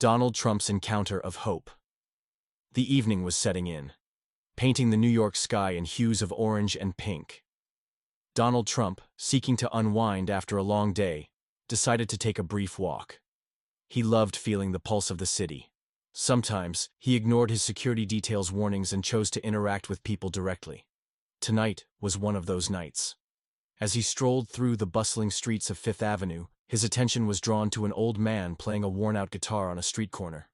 Donald Trump's encounter of hope. The evening was setting in, painting the New York sky in hues of orange and pink. Donald Trump, seeking to unwind after a long day, decided to take a brief walk. He loved feeling the pulse of the city. Sometimes, he ignored his security detail's warnings and chose to interact with people directly. Tonight was one of those nights. As he strolled through the bustling streets of Fifth Avenue, his attention was drawn to an old man playing a worn-out guitar on a street corner.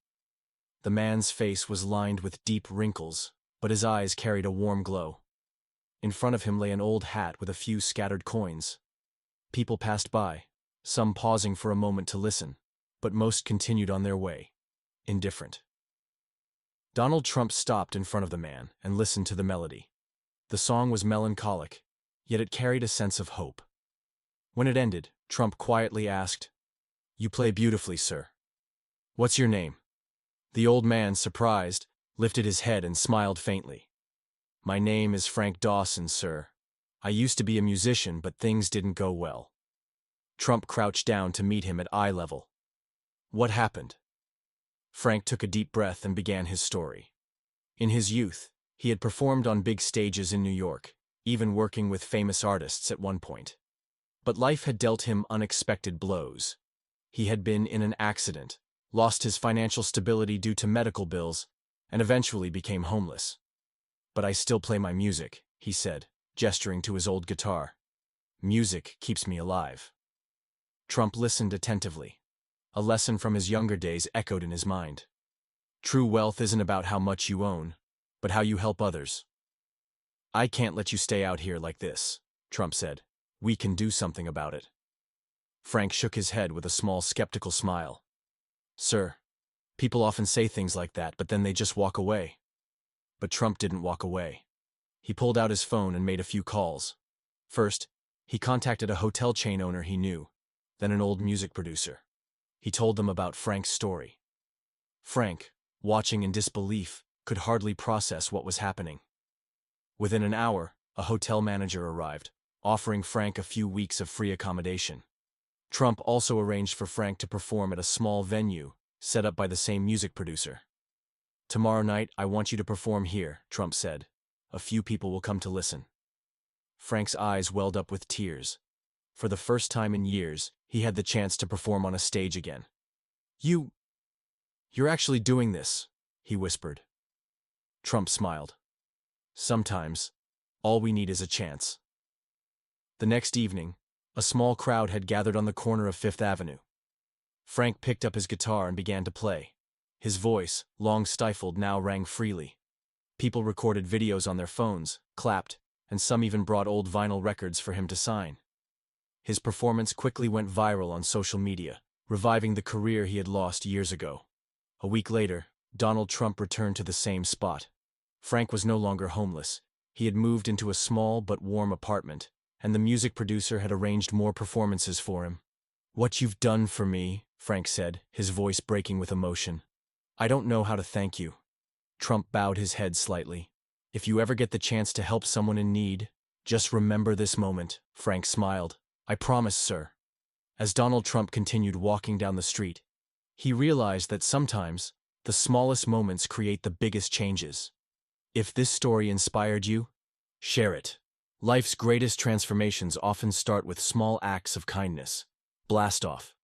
The man's face was lined with deep wrinkles, but his eyes carried a warm glow. In front of him lay an old hat with a few scattered coins. People passed by, some pausing for a moment to listen, but most continued on their way, indifferent. Donald Trump stopped in front of the man and listened to the melody. The song was melancholic, yet it carried a sense of hope. When it ended, Trump quietly asked, "You play beautifully, sir. What's your name?" The old man, surprised, lifted his head and smiled faintly. "My name is Frank Dawson, sir. I used to be a musician, but things didn't go well." Trump crouched down to meet him at eye level. "What happened?" Frank took a deep breath and began his story. In his youth, he had performed on big stages in New York, even working with famous artists at one point. But life had dealt him unexpected blows. He had been in an accident, lost his financial stability due to medical bills, and eventually became homeless. "But I still play my music," he said, gesturing to his old guitar. "Music keeps me alive." Trump listened attentively. A lesson from his younger days echoed in his mind. True wealth isn't about how much you own, but how you help others. "I can't let you stay out here like this," Trump said. "We can do something about it." Frank shook his head with a small skeptical smile. "Sir, people often say things like that, but then they just walk away." But Trump didn't walk away. He pulled out his phone and made a few calls. First, he contacted a hotel chain owner he knew, then an old music producer. He told them about Frank's story. Frank, watching in disbelief, could hardly process what was happening. Within an hour, a hotel manager arrived, offering Frank a few weeks of free accommodation. Trump also arranged for Frank to perform at a small venue, set up by the same music producer. "Tomorrow night, I want you to perform here," Trump said. "A few people will come to listen." Frank's eyes welled up with tears. For the first time in years, he had the chance to perform on a stage again. You're actually doing this," he whispered. Trump smiled. "Sometimes, all we need is a chance." The next evening, a small crowd had gathered on the corner of Fifth Avenue. Frank picked up his guitar and began to play. His voice, long stifled, now rang freely. People recorded videos on their phones, clapped, and some even brought old vinyl records for him to sign. His performance quickly went viral on social media, reviving the career he had lost years ago. A week later, Donald Trump returned to the same spot. Frank was no longer homeless. He had moved into a small but warm apartment, and the music producer had arranged more performances for him. "What you've done for me," Frank said, his voice breaking with emotion. "I don't know how to thank you." Trump bowed his head slightly. "If you ever get the chance to help someone in need, just remember this moment," Frank smiled. "I promise, sir." As Donald Trump continued walking down the street, he realized that sometimes, the smallest moments create the biggest changes. If this story inspired you, share it. Life's greatest transformations often start with small acts of kindness. Blast off.